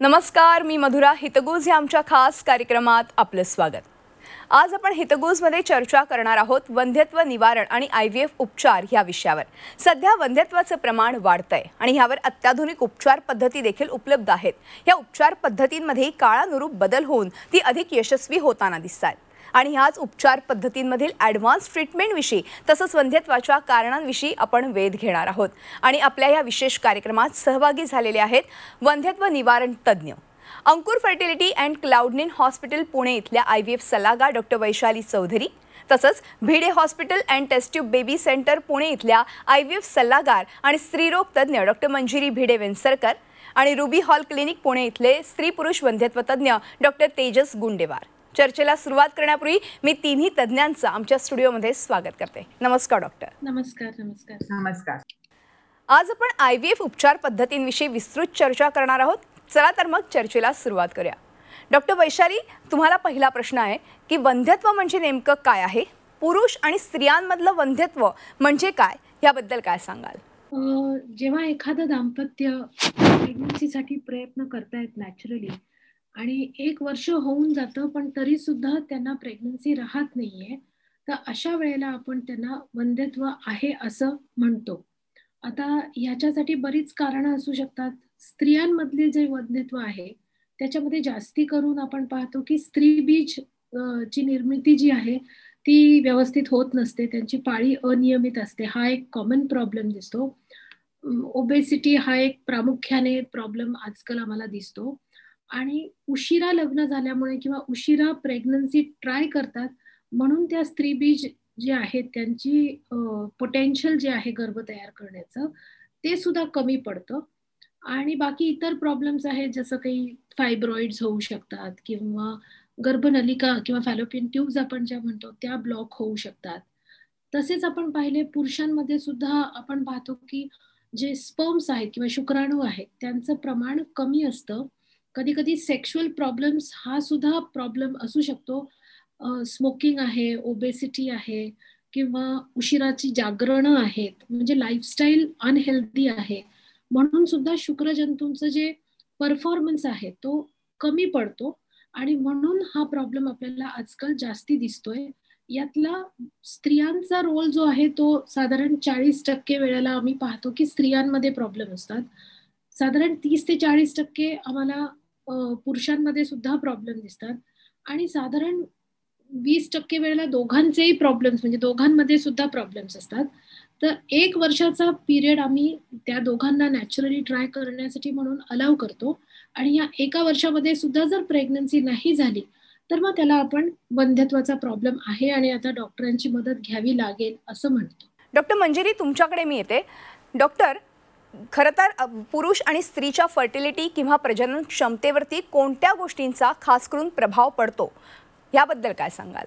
नमस्कार, मी मधुरा. हितगुज या आमच्या खास कार्यक्रमात आपलं स्वागत. आज आपण हितगुजमध्ये चर्चा करणार आहोत वंध्यत्व निवारण आणि IVF उपचार या विषयावर. सध्या वंध्यत्वाचं प्रमाण वाढतंय आणि ह्यावर अत्याधुनिक उपचार पद्धती देखील उपलब्ध आहेत. या उपचार पद्धतींमध्ये काळानुरूप बदल होऊन ती अधिक यशस्वी होताना दिसतात आणि ह्याच उपचार पद्धतींमधील ॲडव्हान्स ट्रीटमेंटविषयी तसंच वंध्यत्वाच्या कारणांविषयी आपण वेध घेणार आहोत. आणि आपल्या या विशेष कार्यक्रमात सहभागी झालेले आहेत वंध्यत्व निवारण तज्ज्ञ, Ankur fertility and Cloudnine hospital Pune इथल्या IVF सल्लागार डॉक्टर वैशाली चौधरी, तसंच Bhide hospital and test tube baby centre Pune इथल्या IVF सल्लागार आणि स्त्रीरोग तज्ज्ञ डॉक्टर मंजिरी भिडे वेंसरकर आणि रुबी हॉल क्लिनिक पुणे इथले स्त्री पुरुष वंध्यत्व तज्ज्ञ डॉक्टर तेजस गुंडेवार. चर्चेला सुरुवात करण्यापूर्वी मी तिन्ही तज्ज्ञांचं आमच्या स्टुडिओमध्ये स्वागत करते. नमस्कार डॉक्टर. नमस्कार. नमस्कार. नमस्कार. आज आपण IVF उपचार पद्धतींविषयी विस्तृत चर्चा करणार आहोत. चला तर मग चर्चेला सुरुवात करूया. डॉक्टर वैशाली, तुम्हाला पहिला प्रश्न आहे की वंध्यत्व म्हणजे नेमकं काय आहे? पुरुष आणि स्त्रियांमधलं वंध्यत्व म्हणजे काय, याबद्दल काय सांगाल? जेव्हा एखादं दाम्पत्य प्रेग्नन्सीसाठी प्रयत्न करतायत नॅचरली आणि 1 वर्ष होऊन जातं पण तरी सुद्धा त्यांना प्रेग्नन्सी राहत नाहीये, तर अशा वेळेला आपण त्यांना वंध्यत्व आहे असं म्हणतो. आता ह्याच्यासाठी बरीच कारणं असू शकतात. स्त्रियांमधले जे वंध्यत्व आहे त्याच्यामध्ये जास्ती करून आपण पाहतो की स्त्रीबीज ची निर्मिती जी आहे ती व्यवस्थित होत नसते, त्यांची पाळी अनियमित असते. हा एक कॉमन प्रॉब्लेम दिसतो. ओबेसिटी हा एक प्रामुख्याने प्रॉब्लेम आजकाल आम्हाला दिसतो. आणि उशिरा लग्न झाल्यामुळे किंवा उशिरा प्रेग्नन्सी ट्राय करतात म्हणून त्या स्त्रीबीज जे आहेत त्यांची पोटेन्शियल जे आहे गर्भ तयार करण्याचं ते सुद्धा कमी पडतं. आणि बाकी इतर प्रॉब्लेम्स आहेत, जसं काही फायब्रॉइड्स होऊ शकतात किंवा गर्भनलिका किंवा फॅलोपियन ट्यूब्स आपण ज्या म्हणतो त्या ब्लॉक होऊ शकतात. तसेच आपण पाहिले पुरुषांमध्ये सुद्धा आपण पाहतो की जे स्पर्म्स आहेत किंवा शुक्राणू आहेत त्यांचं प्रमाण कमी असतं. कधी कधी सेक्शुअल प्रॉब्लेम्स हा सुद्धा प्रॉब्लेम असू शकतो. स्मोकिंग आहे, ओबेसिटी आहे किंवा उशिराची जागरणं आहेत, म्हणजे लाईफस्टाईल अनहेल्दी आहे म्हणून सुद्धा शुक्रजंतूंचं जे परफॉर्मन्स आहे तो कमी पडतो आणि म्हणून हा प्रॉब्लेम आपल्याला आजकाल जास्ती दिसतोय. यातला स्त्रियांचा रोल जो आहे तो साधारण 40% वेळेला आम्ही पाहतो की स्त्रियांमध्ये प्रॉब्लेम असतात. साधारण 30 ते 40% आम्हाला पुरुषांमध्ये सुद्धा प्रॉब्लेम दिसतात आणि साधारण 20% वेळेला दोघांचेही प्रॉब्लेम्स म्हणजे दोघांमध्ये सुद्धा प्रॉब्लेम्स असतात. तर 1 वर्षाचा पिरियड आम्ही त्या दोघांना नॅचरली ट्राय करण्यासाठी म्हणून अलाव करतो आणि या 1 वर्षामध्ये सुद्धा जर प्रेग्नन्सी नाही झाली तर मग त्याला आपण वंध्यत्वाचा प्रॉब्लेम आहे आणि आता डॉक्टरांची मदत घ्यावी लागेल असं म्हणतो. डॉक्टर मंजिरी, तुमच्याकडे मी येते. डॉक्टर, खरं तर पुरुष आणि स्त्रीच्या फर्टिलिटी किंवा प्रजनन क्षमतेवरती कोणत्या गोष्टींचा खास करून प्रभाव पडतो, याबद्दल काय सांगाल?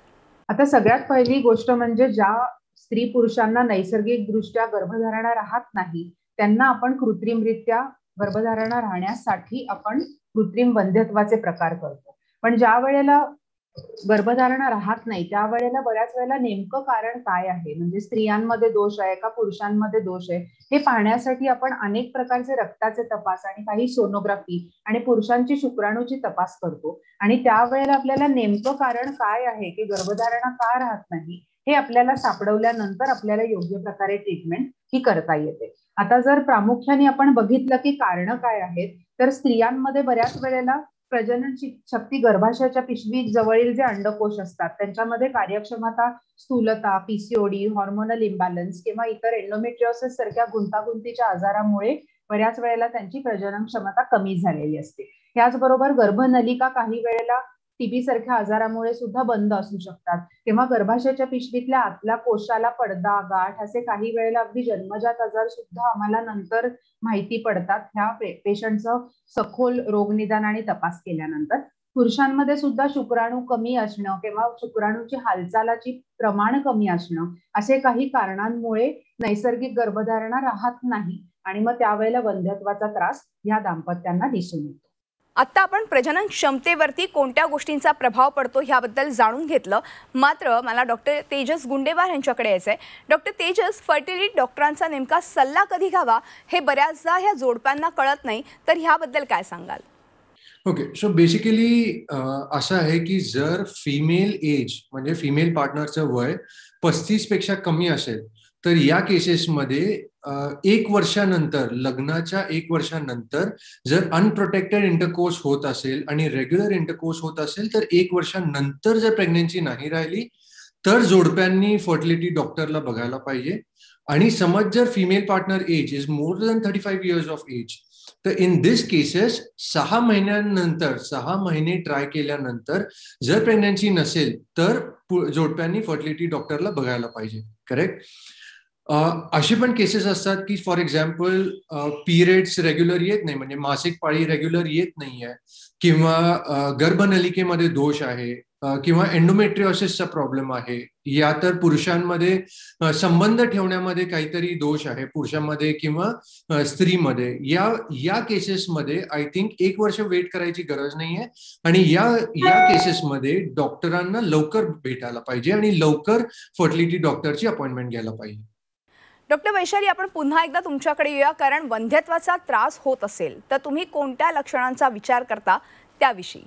आता सगळ्यात पहिली गोष्ट म्हणजे ज्या स्त्री पुरुषांना नैसर्गिकदृष्ट्या गर्भधारणा राहत नाही त्यांना आपण कृत्रिमरित्या गर्भधारणा राहण्यासाठी आपण कृत्रिम वंध्यत्वाचे प्रकार करतो. पण ज्या वेळेला गर्भधारणा राहत नाही त्यावेळेला बऱ्याच वेळेला नेमकं कारण काय आहे, म्हणजे स्त्रियांमध्ये दोष आहे का पुरुषांमध्ये दोष आहे, हे पाहण्यासाठी आपण अनेक प्रकारचे रक्ताचे तपास आणि काही सोनोग्राफी आणि पुरुषांची शुक्राणूची तपास करतो. आणि त्यावेळेला आपल्याला नेमकं कारण काय आहे की गर्भधारणा का राहत नाही हे आपल्याला सापडवल्यानंतर आपल्याला योग्य प्रकारे ट्रीटमेंट ही करता येते. आता जर प्रामुख्याने आपण बघितलं की कारण काय आहेत, तर स्त्रियांमध्ये बऱ्याच वेळेला प्रजनन शक्ती, गर्भाशयाच्या पिशवी जवळील जे अंडकोश असतात त्यांच्यामध्ये कार्यक्षमता, स्थूलता, PCOD, हॉर्मोनल इम्बॅलन्स किंवा इतर एंडोमेट्रियोसिस सारख्या गुंतागुंतीच्या आजारामुळे बऱ्याच वेळेला त्यांची प्रजनन क्षमता कमी झालेली असते. याचबरोबर गर्भनलिका काही वेळेला TB सारख्या आजारामुळे सुद्धा बंद असू शकतात किंवा गर्भाशयाच्या पिशवीतल्या आतल्या कोशाला पडदा, गाठ असे काही वेळेला अगदी जन्मजात आजार सुद्धा आम्हाला नंतर माहिती पडतात ह्या पेशंटचं सखोल रोगनिदान आणि तपास केल्यानंतर. पुरुषांमध्ये सुद्धा शुक्राणू कमी असणं किंवा शुक्राणूची हालचालाची प्रमाण कमी असणं असे काही कारणांमुळे नैसर्गिक गर्भधारणा राहत नाही आणि मग त्यावेळेला वंध्यत्वाचा त्रास या दाम्पत्यांना दिसून येतो. आता आपण प्रजनन क्षमतेवरती कोणत्या गोष्टींचा प्रभाव पडतो ह्याबद्दल जाणून घेतलं. मात्र मला डॉक्टर तेजस गुंडेवार यांच्याकडे यायचं आहे. डॉक्टर तेजस, फर्टिलिटी डॉक्टरांचा नेमका सल्ला कधी घ्यावा हे बऱ्याचदा ह्या जोडप्यांना कळत नाही, तर ह्याबद्दल काय सांगाल? ओके, सो बेसिकली असं आहे की जर फिमेल एज म्हणजे फिमेल पार्टनरचं वय 35 पेक्षा कमी असेल तर या केसेसमध्ये 1 वर्षानंतर, लग्नाच्या 1 वर्षानंतर जर अनप्रोटेक्टेड इंटरकोर्स होत असेल आणि रेग्युलर इंटरकोर्स होत असेल तर 1 वर्षानंतर जर प्रेग्नन्सी नाही राहिली तर जोडप्यांनी फर्टिलिटी डॉक्टरला बघायला पाहिजे. आणि समज जर female partner age is more than 35 years of age, तर इन दिस केसेस 6 महिन्यानंतर, 6 महिने ट्राय केल्यानंतर जर प्रेग्नन्सी नसेल तर जोडप्यांनी फर्टिलिटी डॉक्टरला बघायला पाहिजे. करेक्ट. असे पण केसेस असतात की फॉर एक्झाम्पल पिरियड्स रेग्युलर येत नाही, म्हणजे मासिक पाळी रेग्युलर येत नाहीये, किंवा गर्भनलिकेमध्ये दोष आहे, किंवा एंडोमेट्रिओसिसचा प्रॉब्लेम आहे, या तर पुरुषांमध्ये संबंध ठेवण्यामध्ये काहीतरी दोष आहे पुरुषांमध्ये किंवा स्त्रीमध्ये. या केसेसमध्ये आय थिंक 1 वर्ष वेट करायची गरज नाहीये आणि या केसेसमध्ये डॉक्टरांना लवकर भेटायला पाहिजे आणि लवकर फर्टिलिटी डॉक्टरची अपॉइंटमेंट घ्यायला पाहिजे. डॉक्टर वैशाली, आपण पुन्हा एकदा तुमच्याकडे येऊया, कारण वंध्यत्वाचा त्रास होत असेल तर तुम्ही कोणत्या लक्षणांचा विचार करता त्याविषयी.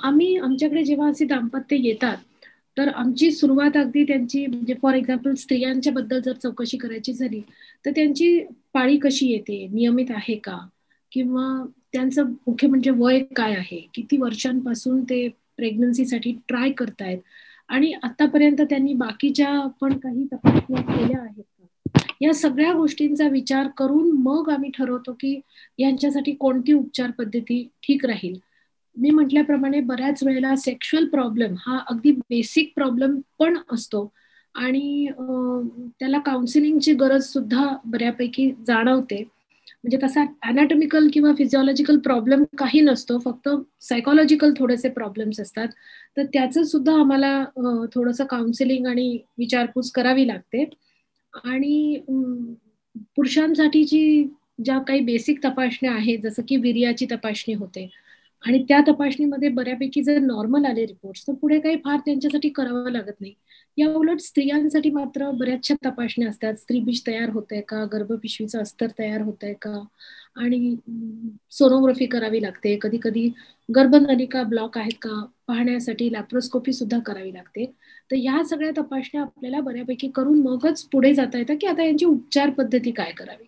आम्ही आमच्याकडे जेव्हा असे दाम्पत्य येतात तर आमची सुरुवात अगदी त्यांची, म्हणजे फॉर एक्झाम्पल स्त्रियांच्या बद्दल जर चौकशी करायची झाली तर त्यांची पाळी कशी येते, नियमित आहे का, किंवा त्यांचं मुख्य म्हणजे वय काय आहे, किती वर्षांपासून ते प्रेग्नन्सीसाठी ट्राय करतायत आणि आतापर्यंत त्यांनी बाकीच्या पण काही तपासण्या केल्या आहेत का, या सगळ्या गोष्टींचा विचार करून मग आम्ही ठरवतो की यांच्यासाठी कोणती उपचार पद्धती ठीक राहील. मी म्हटल्याप्रमाणे बऱ्याच वेळेला सेक्शुअल प्रॉब्लेम हा अगदी बेसिक प्रॉब्लेम पण असतो आणि त्याला काउन्सिलिंगची गरज सुद्धा बऱ्यापैकी जाणवते. म्हणजे तसा अनाटॉमिकल किंवा फिजिओलॉजिकल प्रॉब्लेम काही नसतो, फक्त सायकोलॉजिकल थोडेसे प्रॉब्लेम्स असतात. तर त्याचं सुद्धा आम्हाला थोडंसं काउन्सिलिंग आणि विचारपूस करावी लागते. आणि पुरुषांसाठीची ज्या काही बेसिक तपासण्या आहेत, जसं की वीर्याची तपासणी होते आणि त्या तपासणीमध्ये बऱ्यापैकी जर नॉर्मल आले रिपोर्ट्स तर पुढे काही फार त्यांच्यासाठी करावं लागत नाही. या उलट स्त्रियांसाठी मात्र बऱ्याचशा तपासण्या असतात. स्त्रीबीज तयार होतंय का, गर्भपिशवीचं अस्तर तयार होतंय का, आणि सोनोग्राफी करावी लागते. कधी कधी गर्भनलिका ब्लॉक आहेत का पाहण्यासाठी लॅप्रोस्कोपी सुद्धा करावी लागते. तर ह्या सगळ्या तपासण्या आपल्याला बऱ्यापैकी करून मगच पुढे जाता येतं की आता यांची उपचार पद्धती काय करावी.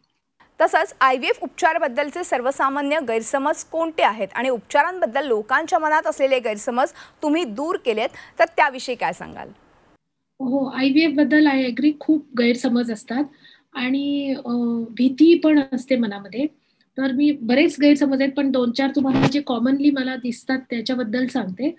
तसंच IVF उपचाराबद्दलचे सर्वसामान्य गैरसमज कोणते आहेत आणि उपचारांबद्दल लोकांच्या मनात असलेले गैरसमज तुम्ही दूर केलेत तर त्याविषयी काय सांगाल? हो, IVF बद्दल आय ॲग्री, खूप गैरसमज असतात आणि भीती पण असते मनामध्ये. तर मी बरेच गैरसमज आहेत पण 2-4 तुम्हाला जे कॉमनली मला दिसतात त्याच्याबद्दल सांगते.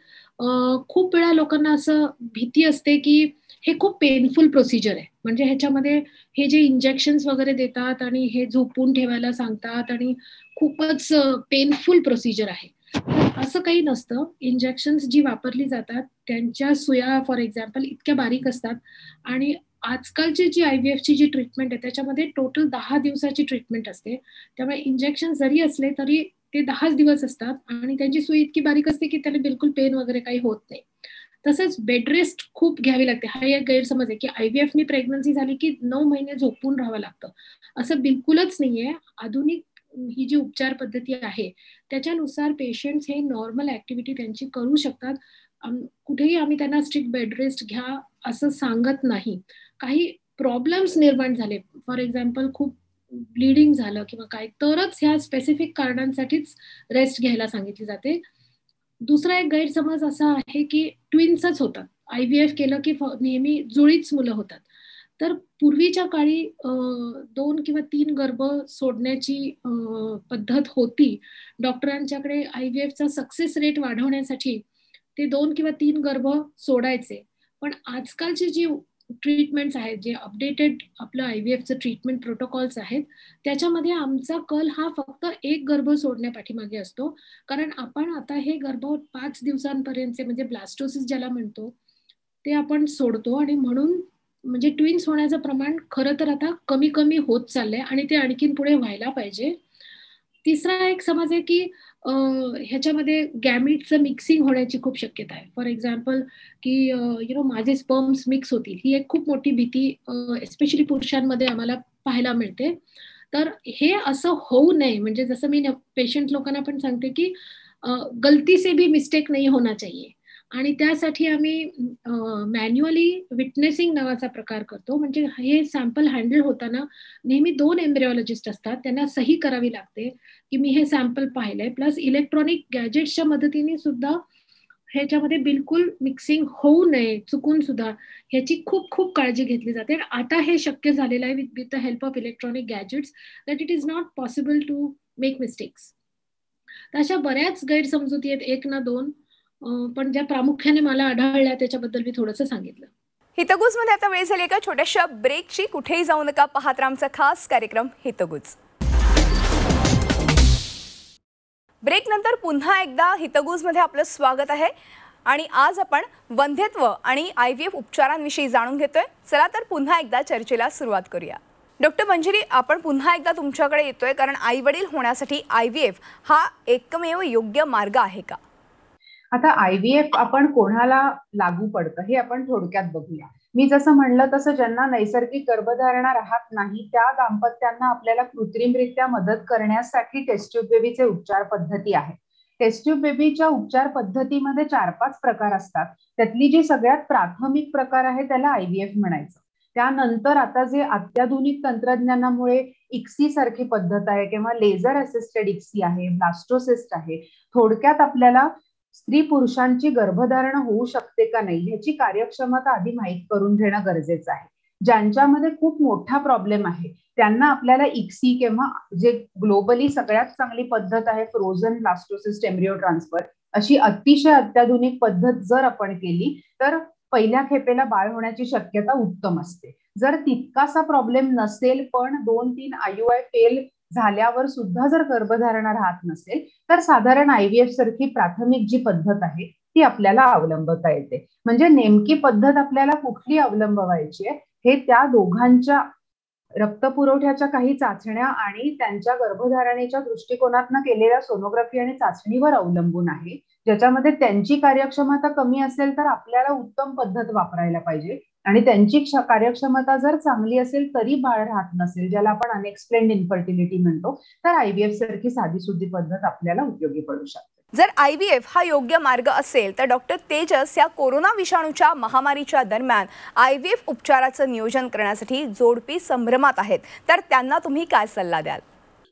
खूप वेळा लोकांना असं भीती असते की हे खूप पेनफुल प्रोसिजर आहे, म्हणजे ह्याच्यामध्ये हे जे इंजेक्शन्स वगैरे देतात आणि हे झोपून ठेवायला सांगतात आणि खूपच पेनफुल प्रोसिजर आहे. तर असं काही नसतं. इंजेक्शन्स जी वापरली जातात त्यांच्या सुया फॉर एक्झाम्पल इतक्या बारीक असतात आणि आजकालची जी IVFची जी ट्रीटमेंट आहे त्याच्यामध्ये टोटल 10 दिवसाची ट्रीटमेंट असते. त्यामुळे इंजेक्शन जरी असले तरी ते 10 दिवस असतात आणि त्यांची सुई इतकी बारीक असते की त्याला बिलकुल पेन वगैरे काही होत नाही. तसंच बेड रेस्ट खूप घ्यावी लागते. हा एक गैरसमज आहे की IVFनी प्रेग्नन्सी झाली की 9 महिने झोपून राहावं लागतं. असं बिलकुलच नाहीये. आधुनिक ही जी उपचार पद्धती आहे त्याच्यानुसार पेशंट्स हे नॉर्मल ऍक्टिव्हिटी त्यांची करू शकतात. कुठेही आम्ही त्यांना स्ट्रिक्ट बेड रेस्ट घ्या असं सांगत नाही. काही प्रॉब्लेम्स निर्माण झाले, फॉर एक्झाम्पल खूप ब्लिडिंग झालं किंवा काय, तरच ह्या स्पेसिफिक कारणांसाठीच रेस्ट घ्यायला सांगितली जाते. दुसरा एक गैरसमज असा आहे की ट्विन्सच होतात, IVF केलं की नेहमी जुळीच मुलं होतात. तर पूर्वीच्या काळी 2 किंवा 3 गर्भ सोडण्याची पद्धत होती. डॉक्टरांच्याकडे IVFचा सक्सेस रेट वाढवण्यासाठी ते 2 किंवा 3 गर्भ सोडायचे. पण आजकालची जी ट्रीटमेंट्स आहेत, जे अपडेटेड आपलं IVFचं ट्रीटमेंट प्रोटोकॉल्स आहेत, त्याच्यामध्ये आमचा कल हा फक्त 1 गर्भ सोडण्यापाठीमागे असतो. कारण आपण आता हे गर्भ 5 दिवसांपर्यंतचे म्हणजे ब्लास्टोसिस ज्याला म्हणतो ते आपण सोडतो आणि म्हणून म्हणजे ट्विन्स होण्याचं प्रमाण खरं तर आता कमी कमी होत चाललंय आणि ते आणखीन पुढे व्हायला पाहिजे. तिसरा एक समज आहे की ह्याच्यामध्ये गॅमिटचं मिक्सिंग होण्याची खूप शक्यता आहे. फॉर एक्झाम्पल की माझे स्पर्म्स मिक्स होतील, ही एक खूप मोठी भीती एस्पेशली पुरुषांमध्ये आम्हाला पाहायला मिळते. तर हे असं होऊ नये, म्हणजे जसं मी पेशंट लोकांना पण सांगते की गलती से भी मिस्टेक नाही होना चाहिए. आणि त्यासाठी आम्ही मॅन्युअली विटनेसिंग नावाचा प्रकार करतो. म्हणजे हे सॅम्पल हँडल होताना नेहमी 2 एम्ब्रिओलॉजिस्ट असतात. त्यांना सही करावी लागते की मी हे सॅम्पल पाहिलंय. प्लस इलेक्ट्रॉनिक गॅजेट्सच्या मदतीने सुद्धा ह्याच्यामध्ये बिलकुल मिक्सिंग होऊ नये, चुकून सुद्धा ह्याची खूप खूप काळजी घेतली जाते. आता हे शक्य झालेलं आहे with the help of electronic gadgets, that it is not possible to make mistakes. तर अशा बऱ्याच गैरसमजुती आहेत, एक ना दोन, पण ज्या प्रामुख्याने मला आढळल्या त्याच्याबद्दल मी थोडंसं सांगितलं. हितगुजमध्ये आता वेळ झाली एका छोट्याशा ब्रेकची. कुठेही जाऊ नका, पाहत राहा आमचा खास कार्यक्रम हितगुज. ब्रेक नंतर पुन्हा एकदा हितगुजमध्ये आपलं स्वागत आहे आणि आज आपण वंध्यत्व आणि IVF उपचारांविषयी जाणून घेतोय. चला तर पुन्हा एकदा चर्चेला सुरुवात करूया. डॉक्टर मंजिरी, आपण पुन्हा एकदा तुमच्याकडे येतोय कारण आई वडील होण्यासाठी IVF हा एकमेव योग्य मार्ग आहे का? आता IVF आपण कोणाला लागू पडतं हे आपण थोडक्यात बघूया. मी जसं म्हणलं तसं ज्यांना नैसर्गिक गर्भधारणा राहत नाही त्या दाम्पत्यांना आपल्याला कृत्रिमरित्या मदत करण्यासाठी टेस्ट ट्यूब बेबीचे उपचार पद्धती आहे. टेस्ट ट्यूब बेबीच्या उपचार पद्धतीमध्ये 4-5 प्रकार असतात. त्यातली जी सगळ्यात प्राथमिक प्रकार आहे त्याला IVF म्हणायचं. त्यानंतर आता जे अत्याधुनिक तंत्रज्ञानामुळे इक्सी सारखी पद्धत आहे किंवा लेझर असिस्टेड इक्सी आहे, ब्लास्टोसिस्ट आहे. थोडक्यात आपल्याला स्त्री पुरुषांची गर्भधारणा होऊ शकते का नाही याची कार्यक्षमता आधी माहीत करून घेणं गरजेचं आहे. ज्यांच्यामध्ये खूप मोठा प्रॉब्लेम आहे त्यांना आपल्याला इक्सी किंवा जे ग्लोबली सगळ्यात चांगली पद्धत आहे फ्रोझन ब्लास्टोसिस्ट एम्ब्रिओ ट्रान्सफर अशी अतिशय अत्याधुनिक पद्धत जर आपण केली तर पहिल्या खेपेला बाळ होण्याची शक्यता उत्तम असते. जर तितकासा प्रॉब्लेम नसेल पण 2-3 IUI फेल झाल्यावर सुद्धा जर गर्भधारणा राहत नसेल तर साधारण IVF सारखी प्राथमिक जी पद्धत आहे ती आपल्याला अवलंबता येते. म्हणजे नेमकी पद्धत आपल्याला कुठली अवलंबवायची आहे हे त्या दोघांच्या रक्तपुरवठ्याच्या काही चाचण्या आणि त्यांच्या गर्भधारणेच्या दृष्टिकोनातून केलेल्या सोनोग्राफी आणि चाचणीवर अवलंबून आहे. ज्याच्यामध्ये त्यांची कार्यक्षमता कमी असेल तर आपल्याला उत्तम पद्धत वापरायला पाहिजे आणि त्यांची कार्यक्षमता जर चांगली असेल तरी बाळ राहत नसेल, ज्याला आपण अनएक्सप्लेन्ड इन्फर्टिलिटी म्हणतो, तर IVF सारखी साधीसुधी पद्धत आपल्याला उपयोगी पडू शकते. जर IVF हा योग्य मार्ग असेल तर डॉक्टर तेजस या कोरोना विषाणूच्या महामारीच्या दरम्यान IVF उपचाराचं नियोजन करण्यासाठी जोडपी संभ्रमात आहेत, तर त्यांना तुम्ही काय सल्ला द्याल?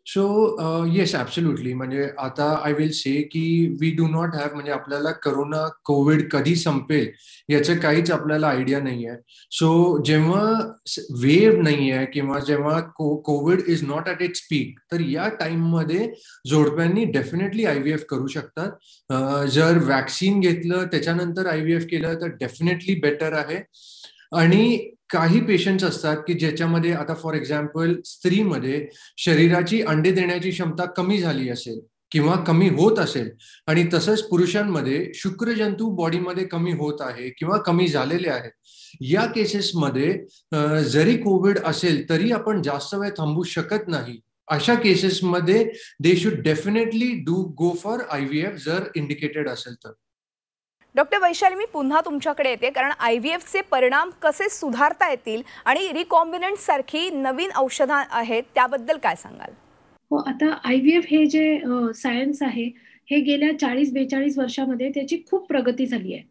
So yes, absolutely. म्हणजे आता आय विल से की वी डू नॉट हॅव, म्हणजे आपल्याला कोरोना कोविड कधी संपेल याचं काहीच आपल्याला आयडिया नाही आहे. सो जेव्हा वेव्ह नाही आहे किंवा जेव्हा Covid is not at its peak तर या टाइममध्ये जोडप्यांनी डेफिनेटली IVF करू शकतात. जर वॅक्सिन घेतलं त्याच्यानंतर IVF केलं तर डेफिनेटली बेटर आहे. आणि काही पेशंट्स असतात की ज्याच्यामध्ये आता फॉर एक्झाम्पल स्त्रीमध्ये शरीराची अंडे देण्याची क्षमता कमी झाली असेल किंवा कमी होत असेल आणि तसंच पुरुषांमध्ये शुक्रजंतू बॉडीमध्ये कमी होत आहे किंवा कमी झालेले आहेत. या केसेसमध्ये जरी कोविड असेल तरी आपण जास्त वेळ थांबू शकत नाही. अशा केसेसमध्ये they should definitely go for IVF जर इंडिकेटेड असेल तर. डॉक्टर वैशाली, मी पुन्हा तुमच्याकडे येते कारण IVFचे परिणाम कसे सुधारता येतील आणि रिकॉम्बिनंट सारखी नवीन औषधं आहेत त्याबद्दल काय सांगाल? हो, आता IVF हे जे सायन्स आहे हे गेल्या 40-42 वर्षामध्ये त्याची खूप प्रगती झाली आहे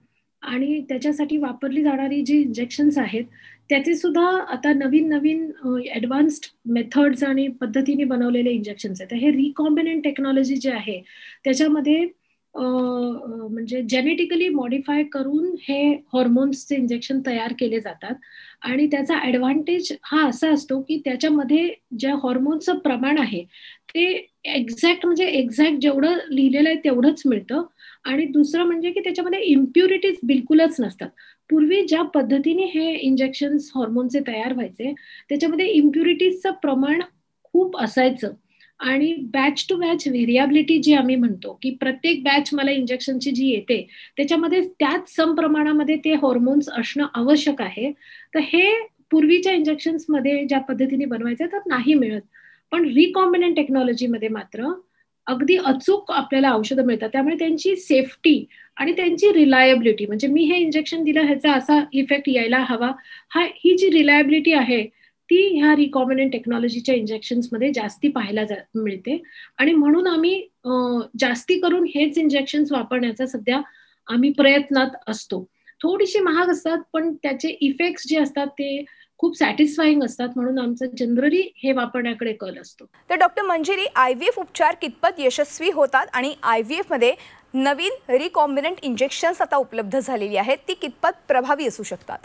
आणि त्याच्यासाठी वापरली जाणारी जी इंजेक्शन्स आहेत त्याचे सुद्धा आता नवीन नवीन ॲडव्हान्स्ड मेथड्स आणि पद्धतीने बनवलेले इंजेक्शन्स आहेत. हे रिकॉम्बिनंट टेक्नॉलॉजी जे आहे त्याच्यामध्ये म्हणजे जेनेटिकली मॉडिफाय करून हे हॉर्मोन्सचे इंजेक्शन तयार केले जातात आणि त्याचा ॲडव्हान्टेज हा असा असतो की त्याच्यामध्ये ज्या हॉर्मोनचं प्रमाण आहे ते एक्झॅक्ट जेवढं लिहिलेलं आहे तेवढंच मिळतं. आणि दुसरं म्हणजे की त्याच्यामध्ये इम्प्युरिटीज बिलकुलच नसतात. पूर्वी ज्या पद्धतीने हे इंजेक्शन्स हॉर्मोनचे तयार व्हायचे त्याच्यामध्ये इम्प्युरिटीजचं प्रमाण खूप असायचं आणि बॅच टू बॅच व्हेरियाबिलिटी जी आम्ही म्हणतो की प्रत्येक बॅच मला इंजेक्शनची जी येते त्याच्यामध्ये त्याच सम प्रमाणामध्ये ते हॉर्मोन्स असणं आवश्यक आहे. तर हे पूर्वीच्या इंजेक्शन्समध्ये ज्या पद्धतीने बनवायचे तर नाही मिळत. पण रिकॉम्बिनंट टेक्नॉलॉजीमध्ये मात्र अगदी अचूक आपल्याला औषधं मिळतात. त्यामुळे त्यांची सेफ्टी आणि त्यांची रिलायबिलिटी, म्हणजे मी हे इंजेक्शन दिलं ह्याचा असा इफेक्ट यायला हवा, ही जी रिलायबिलिटी आहे ती ह्या रिकॉम्बिनंट टेक्नॉलॉजीच्या इंजेक्शन्समध्ये जास्ती पाहायला मिळते आणि म्हणून आम्ही जास्ती करून हेच इंजेक्शन्स वापरण्याचा सध्या आम्ही प्रयत्नात असतो. थोडीशी महाग असतात पण त्याचे इफेक्ट्स जे असतात ते खूप सॅटिस्फाईंग असतात, म्हणून आमचं जनरली हे वापरण्याकडे कल असतो. तर डॉक्टर मंजिरी, IVF उपचार कितपत यशस्वी होतात आणि IVF मध्ये नवीन रिकॉम्बिनंट इंजेक्शन्स आता उपलब्ध झालेली आहेत, ती कितपत प्रभावी असू शकतात?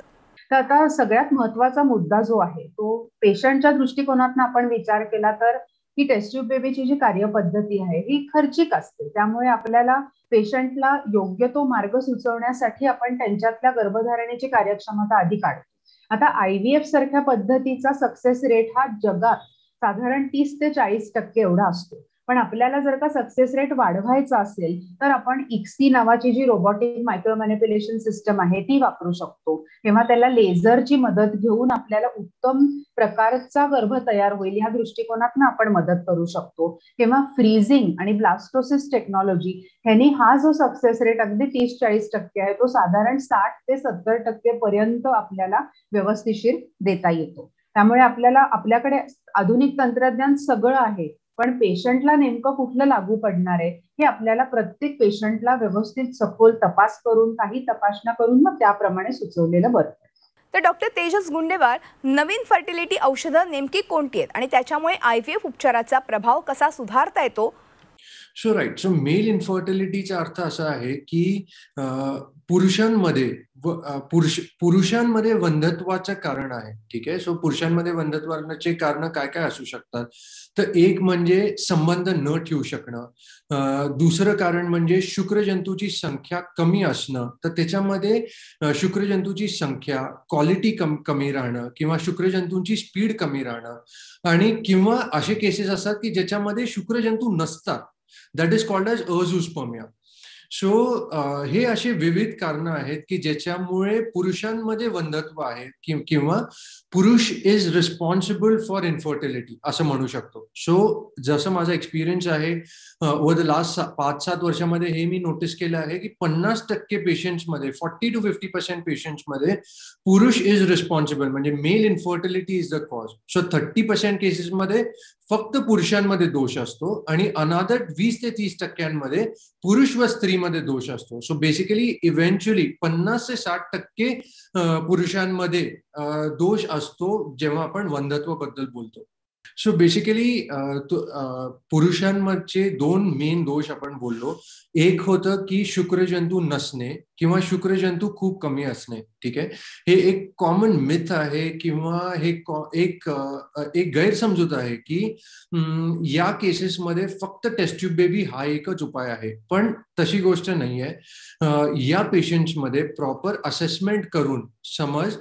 तर आता सगळ्यात महत्वाचा मुद्दा जो आहे तो पेशंटच्या दृष्टिकोनातून आपण विचार केला तर ही टेस्ट ट्यूब बेबीची जी कार्यपद्धती आहे ही खर्चिक असते. त्यामुळे आपल्याला पेशंटला योग्य तो मार्ग सुचवण्यासाठी आपण त्यांच्यातल्या गर्भधारणेची कार्यक्षमता आधी काढतो. आता IVF सारख्या पद्धतीचा सक्सेस रेट हा जगात साधारण 30 ते 40% एवढा असतो. पण आपल्याला जर का सक्सेस रेट वाढवायचा असेल तर आपण ICSI नावाची जी रोबोटिक मायक्रो मॅनिप्युलेशन सिस्टम आहे ती वापरू शकतो, किंवा त्याला लेझरची मदत घेऊन आपल्याला उत्तम प्रकारचा गर्भ तयार होईल ह्या दृष्टिकोनातून आपण मदत करू शकतो, किंवा फ्रीजिंग आणि ब्लास्टोसिस टेक्नॉलॉजी ह्यानी हा जो सक्सेस रेट अगदी 30-40% आहे तो साधारण 60 ते 70% पर्यंत आपल्याला व्यवस्थिशीर देता येतो. त्यामुळे आपल्याकडे आधुनिक तंत्रज्ञान सगळं आहे, पण पेशंटला नेमकं कुठलं लागू पडणार आहे हे आपल्याला प्रत्येक पेशंटला व्यवस्थित सखोल तपास करून काही तपासण्या करून मग त्याप्रमाणे सुचवलेलं बरं. तर डॉक्टर तेजस गुंडेवार, नवीन फर्टिलिटी औषधं नेमकी कोणती आहेत आणि त्याच्यामुळे IVF उपचाराचा प्रभाव कसा सुधारता येतो? So right. सो मेल इन्फर्टिलिटीचा अर्थ असा आहे की पुरुषांमध्ये वंध्यत्वाचं कारण आहे. ठीक आहे. सो पुरुषांमध्ये वंध्यत्वाचे कारण काय काय असू शकतात? तर एक म्हणजे संबंध न ठेवू शकणं, दुसरं कारण म्हणजे शुक्रजंतूची संख्या कमी असणं, तर त्याच्यामध्ये शुक्रजंतूची संख्या क्वालिटी कमी राहणं किंवा शुक्रजंतूंची स्पीड कमी राहणं, आणि किंवा असे केसेस असतात की ज्याच्यामध्ये शुक्रजंतू नसतात, that is called as azoospermia. So हे असे विविध कारण आहेत की ज्याच्यामुळे पुरुषांमध्ये वंध्यत्व आहे किंवा पुरुष इज रिस्पॉन्सिबल फॉर इन्फर्टिलिटी असं म्हणू शकतो. सो जसं माझा एक्सपिरियन्स आहे ओव्हर द लास्ट 5-7 वर्षामध्ये हे मी नोटीस केलं आहे की 50% पेशंट्समध्ये 40 to 50% पेशंट्समध्ये पुरुष इज रिस्पॉन्सिबल, म्हणजे male infertility is the cause. So 30% केसेसमध्ये फक्त पुरुषांमध्ये दोष असतो आणि अनादर 20 ते 30% पुरुष व स्त्रीमध्ये दोष असतो. सो बेसिकली इव्हेंच्युअली 50 ते 60% पुरुषांमध्ये दोष असतो जेव्हा आपण वंध्यत्व बद्दल बोलतो. सो बेसिकली पुरुषांमध्ये 2 मेन दोष आपण बोललो. एक होतं की शुक्रजंतू नसणे किंवा शुक्रजंतू खूप कमी असणे. ठीक आहे. हे एक कॉमन मिथ आहे किंवा हे एक गैरसमजूत आहे की या केसेसमध्ये फक्त टेस्ट ट्यूब बेबी हा एकच उपाय आहे, पण तशी गोष्ट नाही आहे. या पेशंट्समध्ये प्रॉपर असेसमेंट करून समज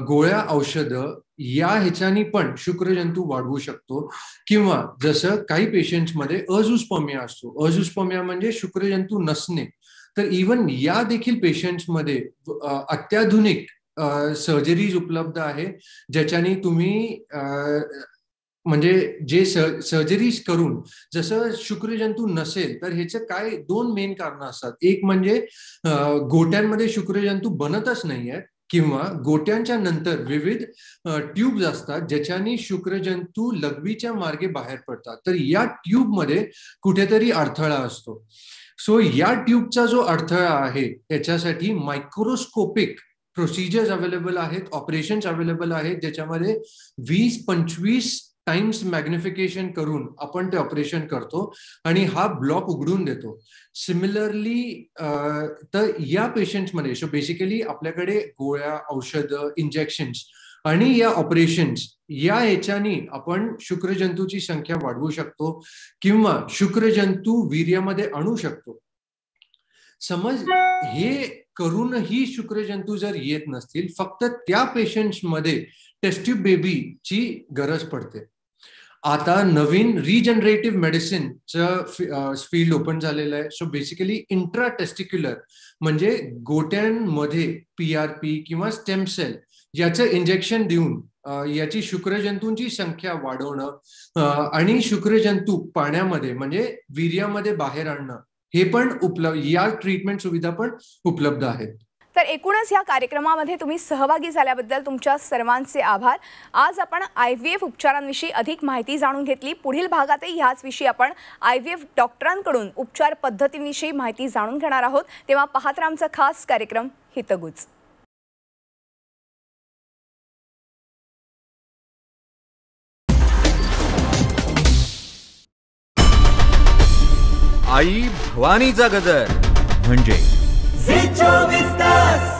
गोळ्या औषधं या ह्याच्यानी पण शुक्रजंतू वाढवू शकतो, किंवा जसं काही पेशंट्समध्ये अझूस्पर्मिया असतो. अझूस्पर्मिया म्हणजे शुक्रजंतू नसणे, तर इवन या देखील पेशंट्समध्ये अत्याधुनिक सर्जरीज उपलब्ध आहे ज्याच्यानी तुम्ही म्हणजे जे सर्जरीज करून जसं शुक्रजंतू नसेल तर ह्याचं काय 2 मेन कारण असतात. एक म्हणजे गोट्यांमध्ये शुक्रजंतू बनतच नाहीये, किंवा गोट्यांच्या नंतर विविध ट्यूब्स असतात ज्याच्यानी शुक्रजंतू लघवीच्या मार्गे बाहेर पडतात, तर या ट्यूबमध्ये कुठेतरी अडथळा असतो. सो या ट्यूबचा जो अडथळा आहे त्याच्यासाठी मायक्रोस्कोपिक प्रोसिजर्स अवेलेबल आहेत, ऑपरेशन्स अवेलेबल आहेत, ज्याच्यामध्ये 20-25 टाइम्स मॅग्निफिकेशन करून आपण ते ऑपरेशन करतो आणि हा ब्लॉक उघडून देतो. सिमिलरली तर या पेशंट्समध्ये सो बेसिकली आपल्याकडे गोळ्या, औषधं, इंजेक्शन्स आणि या ऑपरेशन्स या ह्याच्यानी आपण शुक्रजंतूची संख्या वाढवू शकतो किंवा शुक्रजंतू वीर्यामध्ये आणू शकतो. समज हे करूनही शुक्रजंतू जर येत नसतील, फक्त त्या पेशंट्समध्ये टेस्ट ट्यूब बेबीची गरज पडते. आता नवीन रिजनरेटिव्ह मेडिसिनचं फील्ड ओपन झालेलं आहे. सो बेसिकली इंट्राटेस्टिक्युलर म्हणजे गोट्यांमध्ये PRP किंवा स्टेम सेल याचं इंजेक्शन देऊन याची शुक्रजंतूंची संख्या वाढवणं आणि शुक्रजंतू पाण्यामध्ये म्हणजे वीर्यामध्ये बाहेर आणणं, हे पण या ट्रीटमेंट सुविधा पण उपलब्ध आहेत. तर एकूणच या कार्यक्रमामध्ये तुम्ही सहभागी झाल्याबद्दल तुमच्या सर्वांचे आभार. आज आपण IVF उपचारांविषयी अधिक माहिती जाणून घेतली. पुढील भागातही ह्याच विषयी आपण IVF डॉक्टरांकडून उपचार पद्धतींविषयी माहिती जाणून घेणार आहोत. तेव्हा पाहत राहा आमचा खास कार्यक्रम हितगुज. आई भवानीचा गजर म्हणजे झी 24 तास.